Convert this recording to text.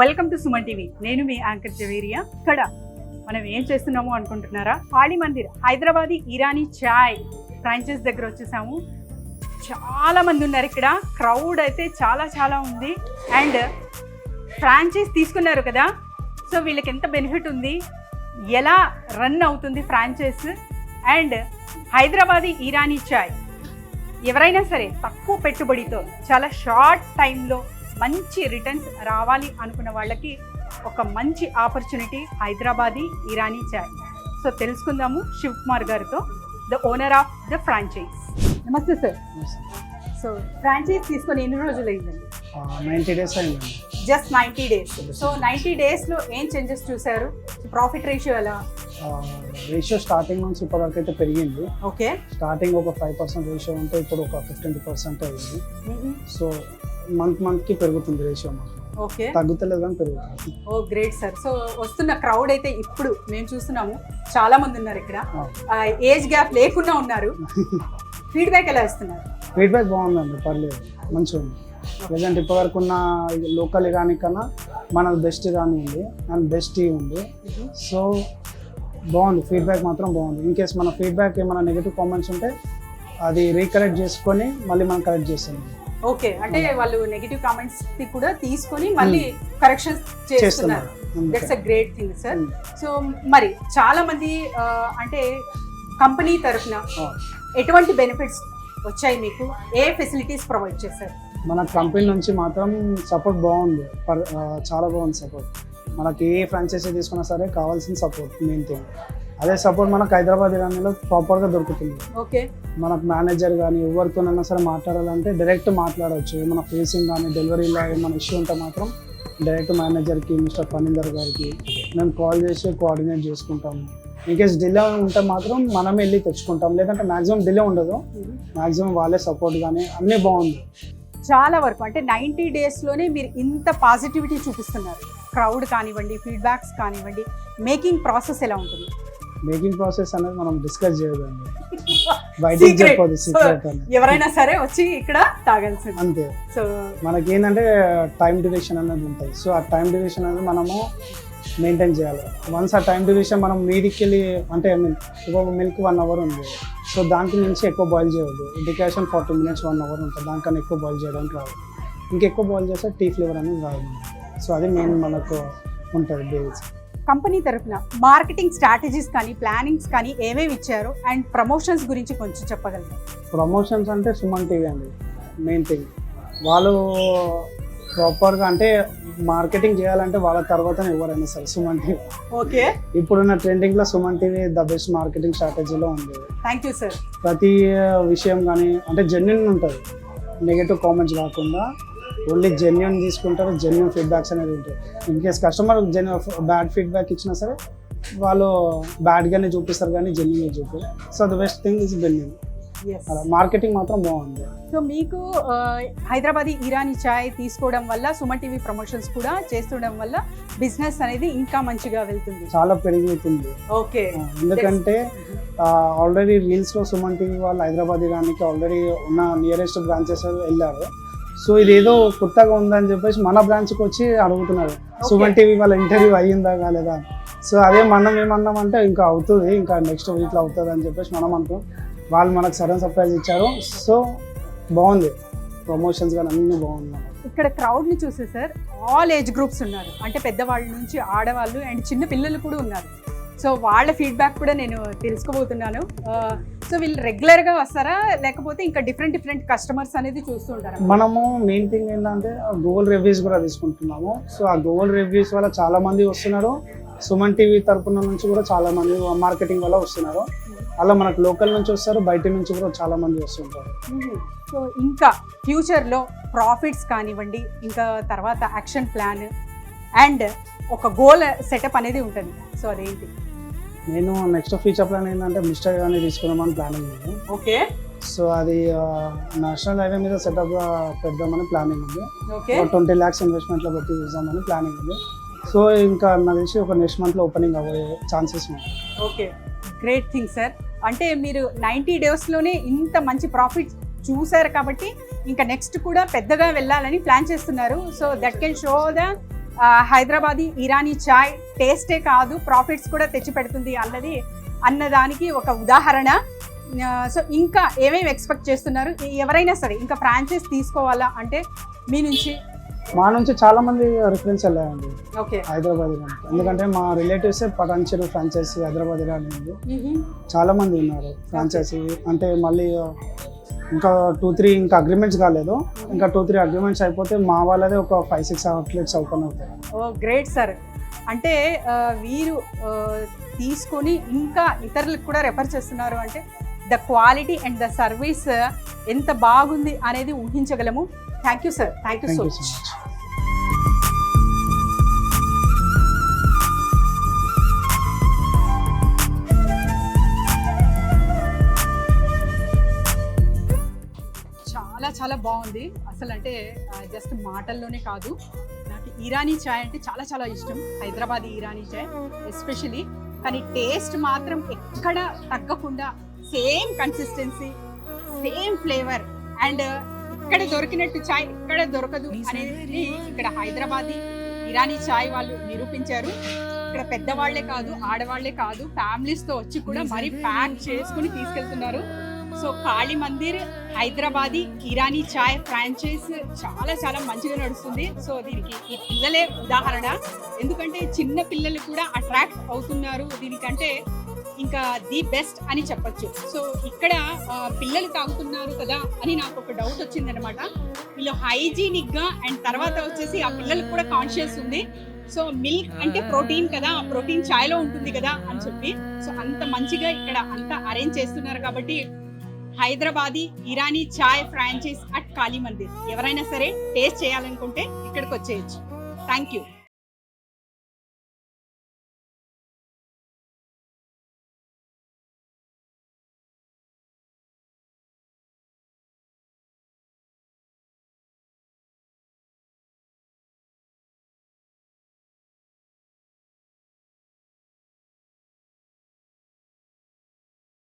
Welcome to Suman TV. నేను మీ anchor Javeria. ఇక్కడ మనం ఏం చేస్తున్నాము అనుకుంటున్నారా? కాళీ మందిర్ హైదరాబాదీ ఇరానీ చాయ్ ఫ్రాంచైజ్ దగ్గర వచ్చేసాము. చాలా మంది ఉన్నారు ఇక్కడ, క్రౌడ్ అయితే చాలా ఉంది. అండ్ ఫ్రాంచైజ్ తీసుకున్నారు కదా, సో వీళ్ళకి ఎంత బెనిఫిట్ ఉంది, ఎలా రన్ అవుతుంది ఫ్రాంచైజ్, అండ్ హైదరాబాదీ ఇరానీ చాయ్ ఎవరైనా సరే తక్కువ పెట్టుబడితో చాలా షార్ట్ టైంలో మంచి రిటర్న్స్ రావాలి అనుకున్న వాళ్ళకి ఒక మంచి ఆపర్చునిటీ హైదరాబాదీ ఇరానీ చాయ్. సో తెలుసుకుందాము శివ్ కుమార్ గారితో, the owner of the franchise. నమస్తే సార్. సో ఫ్రాంచైజ్ తీసుకొని ఎన్ని రోజులు అయిందండి? 90 days అయిందండి. Just 90 days. సో 90 daysలో ఏం చేంజెస్ చూసారు? ప్రాఫిట్ రేషియో ఎలా? రేషియో స్టార్టింగ్ నుంచి ఇప్పటివరకు అయితే పెరిగింది. ఓకే, స్టార్టింగ్ ఒక 5% రేషియో ఉంటే ఇప్పుడు ఒక 15% అయింది. సో మంత్కి పెరుగుతుంది రేషియో. ఓకే, తగ్గుతలేదు కానీ పెరుగుతుంది. ఓ గ్రేట్ సార్. సో వస్తున్న క్రౌడ్ అయితే ఇప్పుడు మేము చూస్తున్నాము, చాలా మంది ఉన్నారు ఇక్కడ, ఏజ్ గ్యాప్ లేకుండా ఉన్నారు. ఫీడ్బ్యాక్ ఎలా ఇస్తున్నారు? ఫీడ్బ్యాక్ బాగుందండి, పర్లేదు, మంచిగా ఉంది. ప్రజెంట్ ఇప్పటివరకు ఉన్న లోకల్ ఇరానీ కన్నా మనది బెస్ట్ ఇరానీ ఉంది అండ్ బెస్ట్ టీ ఉంది. సో బాగుంది, ఫీడ్బ్యాక్ మాత్రం బాగుంది. ఇన్ కేస్ మన ఫీడ్బ్యాక్ ఏమైనా నెగిటివ్ కామెంట్స్ ఉంటే అది రీకరెక్ట్ చేసుకొని మళ్ళీ మనం కరెక్ట్ చేస్తాం. ఓకే, అంటే వాళ్ళు నెగిటివ్ కామెంట్స్ కూడా తీసుకొని మళ్ళీ కరెక్షన్స్ చేస్తున్నారు. That's a great thing sir. So మరి చాలా మంది అంటే కంపెనీ తరఫున ఎటువంటి బెనిఫిట్స్ వచ్చాయి మీకు? ఏ ఫెసిలిటీస్ ప్రొవైడ్ చేశారు? మన కంపెనీ నుంచి మాత్రం సపోర్ట్ బాగుంది, చాలా బాగుంది సపోర్ట్. మనకి ఏ ఫ్రాంచైజీ తీసుకున్నా సరే కావాల్సిన సపోర్ట్ మెయిన్ థింగ్. అదే సపోర్ట్ మనకు హైదరాబాద్ ఇరానీలో ప్రాపర్గా దొరుకుతుంది. ఓకే, మనకు మేనేజర్ కానీ ఎవరితోనైనా సరే మాట్లాడాలంటే డైరెక్ట్ మాట్లాడవచ్చు. ఏమైనా ఫేసింగ్ కానీ డెలివరీలో ఏమైనా ఇష్యూ ఉంటే మాత్రం డైరెక్ట్ మేనేజర్కి, మిస్టర్ ఫణీందర్ గారికి మేము కాల్ చేసి కోఆర్డినేట్ చేసుకుంటాము. ఇన్కేస్ డిలే ఉంటే మాత్రం మనమే వెళ్ళి తెచ్చుకుంటాం, లేదంటే మ్యాక్సిమం డిలే ఉండదు. మ్యాక్సిమం వాళ్ళే సపోర్ట్ కానీ అన్నీ బాగుంది. చాలా వరకు అంటే 90 daysలోనే మీరు ఇంత పాజిటివిటీ చూపిస్తున్నారు. క్రౌడ్ కానివ్వండి, ఫీడ్బ్యాక్స్ కానివ్వండి, మేకింగ్ ప్రాసెస్ ఎలా ఉంటుంది? మేకింగ్ ప్రాసెస్ అనేది మనం డిస్కస్ చేయదండి, బయటికి చెప్పదు, సీక్రెట్ అని. ఎవరైనా సరే వచ్చి ఇక్కడ తాగాల్సింది అంతే. సో మనకి ఏంటంటే టైం డ్యూరేషన్ అనేది ఉంటుంది. సో ఆ టైం డ్యూరేషన్ అనేది మనము మెయింటైన్ చేయాలి. వన్స్ ఆ టైం డ్యూరేషన్ మనం మీదికి వెళ్ళి అంటే ఒక మిల్క్ 1 hour ఉంది, సో దానికి నుంచి ఎక్కువ బాయిల్ చేయవద్దు. డికాషన్ 40 minutes 1 hour ఉంటుంది, దానికన్నా ఎక్కువ బాయిల్ చేయడానికి రాదు. ఇంకెక్కువ బాయిల్ చేస్తే టీ ఫ్లేవర్ అనేది రాదు. సో అది మెయిన్ మనకు ఉంటుంది బేస్. కంపెనీ తరఫున మార్కెటింగ్ స్ట్రాటజీస్ కానీ ప్లానింగ్స్ కానీ ఏమేమి ఇచ్చారు అండ్ ప్రమోషన్స్ గురించి కొంచెం చెప్పగలరు? ప్రమోషన్స్ అంటే సుమన్ టీవీ అండి మెయిన్ థింగ్. వాళ్ళు ప్రాపర్గా అంటే మార్కెటింగ్ చేయాలంటే వాళ్ళ తర్వాత ఎవరైనా సరే సుమన్ టీవీ. ఓకే, ఇప్పుడున్న ట్రెండింగ్లో Suman TV the best marketing స్ట్రాటజీలో ఉంది. Thank you sir. ప్రతి విషయం కానీ అంటే జెన్యున్ ఉంటుంది, నెగటివ్ కామెంట్స్ కాకుండా ఓన్లీ జెన్యున్ తీసుకుంటారు, జెన్యున్ ఫీడ్బ్యాక్స్ అనేది ఉంటాయి. In case customer bad feedback ఇచ్చినా సరే వాళ్ళు బ్యాడ్గానే చూపిస్తారు కానీ జెన్యున్గా చూపారు. So the best thing is genuine. అలా మార్కెటింగ్ మాత్రం బాగుంది. సో మీకు హైదరాబాదీ ఇరానీ చాయ్ తీసుకోవడం వల్ల, సుమన్ టీవీ ప్రమోషన్స్ కూడా చేస్తుండడం వల్ల బిజినెస్ అనేది ఇంకా మంచిగా వెళ్తుంది, చాలా పెరుగుతుంది. ఓకే, ఎందుకంటే ఆల్రెడీ రీల్స్లో సుమన్ టీవీ వాళ్ళు హైదరాబాద్ ఇరానీకి ఆల్రెడీ ఉన్న నియరెస్ట్ బ్రాంచెస్ వెళ్ళారు. సో ఇదేదో కొత్తగా ఉందని చెప్పేసి మన బ్రాంచ్కి వచ్చి అడుగుతున్నారు, సుమన్ టీవీ వాళ్ళ ఇంటర్వ్యూ అయ్యిందా కాలేదా. సో అదే మనం ఏమన్నామంటే ఇంకా అవుతుంది, ఇంకా నెక్స్ట్ వీక్లో అవుతుంది అని చెప్పేసి మనం అనుకో. వాళ్ళు మనకు సడన్ సర్ప్రైజ్ ఇచ్చారు. సో బాగుంది, ప్రమోషన్స్ కానీ అన్నీ బాగున్నాయి. ఇక్కడ క్రౌడ్ని చూసే సార్ ఆల్ ఏజ్ గ్రూప్స్ ఉన్నారు, అంటే పెద్దవాళ్ళ నుంచి ఆడవాళ్ళు అండ్ చిన్న పిల్లలు కూడా ఉన్నారు. సో వాళ్ళ ఫీడ్బ్యాక్ కూడా నేను తెలుసుకోబోతున్నాను. సో వీళ్ళు రెగ్యులర్గా వస్తారా, లేకపోతే ఇంకా డిఫరెంట్ కస్టమర్స్ అనేది చూస్తూ ఉంటారా? మనము మెయిన్ థింగ్ ఏంటంటే గూగుల్ రివ్యూస్ కూడా తీసుకుంటున్నాము. సో ఆ గూగుల్ రివ్యూస్ వల్ల చాలా మంది వస్తున్నారు, సుమన్ టీవీ తరపున నుంచి కూడా చాలా మంది మార్కెటింగ్ వల్ల వస్తున్నారు. అలా మనకు లోకల్ నుంచి వస్తారు, బయట నుంచి కూడా చాలా మంది వస్తుంటారు. సో ఇంకా ఫ్యూచర్లో ప్రాఫిట్స్ కానివ్వండి, ఇంకా తర్వాత యాక్షన్ ప్లాన్ అండ్ ఒక గోల్ సెటప్ అనేది ఉంటుంది. సో అదేంటి? నేను నెక్స్ట్ ఫ్యూచర్ ప్లాన్ ఏంటంటే మిస్టర్ ఇరానీ తీసుకుందామని ప్లానింగ్ ఉంది. ఓకే, సో అది నేషనల్ హైవే మీద సెటప్ పెడదామని ప్లానింగ్ ఉంది. ఓకే, 20 lakhs ఇన్వెస్ట్మెంట్లో పెట్టి చూద్దామని ప్లానింగ్ ఉంది. సో ఇంకా నాకు తెలిసి ఒక నెక్స్ట్ మంత్లో ఓపెనింగ్ అవ్వే ఛాన్సెస్ ఉన్నాయి. Okay, great thing sir. అంటే మీరు 90 daysలోనే ఇంత మంచి ప్రాఫిట్ చూసారు కాబట్టి ఇంకా నెక్స్ట్ కూడా పెద్దగా వెళ్ళాలని ప్లాన్ చేస్తున్నారు. So that can show the Hyderabadi Irani chai టేస్టే కాదు ప్రాఫిట్స్ కూడా తెచ్చి పెడుతుంది అన్నదానికి ఒక ఉదాహరణ. సో ఇంకా ఏమేమి ఎక్స్పెక్ట్ చేస్తున్నారు? ఎవరైనా సరే ఇంకా ఫ్రాంచైజ్ తీసుకోవాలా అంటే మీ నుంచి? మా నుంచి చాలా మంది రిఫరెన్స్ వెళ్ళాయండి ఓకే. హైదరాబాద్ ఇరానికి. ఎందుకంటే మా relatives Patancheru franchisee Hyderabad Iran ఉంది. చాలా మంది ఉన్నారు ఫ్రాంచైజీ. అంటే మళ్ళీ ఇంకా 2-3 ఇంకా అగ్రిమెంట్స్ కాలేదు. ఇంకా 2-3 అగ్రిమెంట్స్ అయిపోతే మా వాళ్ళదే ఒక 5-6 అవుట్లెట్స్ ఓపెన్ అవుతాయి. Oh great sir. అంటే వీరు తీసుకొని ఇంకా ఇతరులకు కూడా రెఫర్ చేస్తున్నారు అంటే the quality and the service ఎంత బాగుంది అనేది ఊహించగలము. Thank you sir. Thank you so much. చాలా చాలా బాగుంది అసలు. అంటే జస్ట్ మాటల్లోనే కాదు, నాకు ఇరానీ చాయ్ అంటే చాలా చాలా ఇష్టం. హైదరాబాదీ ఇరానీ చాయ్ ఎస్పెషలీ. కానీ టేస్ట్ మాత్రం ఎక్కడ తగ్గకుండా same consistency, same flavour and ఇక్కడ దొరికినట్టు చాయ్ ఇక్కడ దొరకదు అనేది ఇక్కడ హైదరాబాదీ ఇరానీ చాయ్ వాళ్ళు నిరూపించారు. ఇక్కడ పెద్దవాళ్లే కాదు, ఆడవాళ్లే కాదు, ఫ్యామిలీస్తో వచ్చి కూడా మరీ ప్యాక్ చేసుకుని తీసుకెళ్తున్నారు. సో కాళీ మందిర్ హైదరాబాదీ ఇరానీ చాయ్ ఫ్రాంచైజ్ చాలా చాలా మంచిగా నడుస్తుంది. సో దీనికి ఈ పిల్లలే ఉదాహరణ. ఎందుకంటే చిన్న పిల్లలు కూడా అట్రాక్ట్ అవుతున్నారు దీనికంటే. ఇంకా ది బెస్ట్ అని చెప్పొచ్చు. సో ఇక్కడ పిల్లలు తాగుతున్నారు కదా అని నాకు ఒక డౌట్ వచ్చింది అనమాట. వీళ్ళు హైజీనిక్ గా అండ్ తర్వాత వచ్చేసి ఆ పిల్లలకు కూడా కాన్షియస్ ఉంది. సో మిల్క్ అంటే ప్రోటీన్ కదా, ఆ ప్రోటీన్ చాయ్ లో ఉంటుంది కదా అని చెప్పి సో అంత మంచిగా ఇక్కడ అంతా అరేంజ్ చేస్తున్నారు. కాబట్టి హైదరాబాదీ ఇరానీ చాయ్ ఫ్రాంచైజ్ అట్ కాళీ మందిర్ ఎవరైనా సరే టేస్ట్ చేయాలనుకుంటే ఇక్కడికి వచ్చేయచ్చు. Thank you.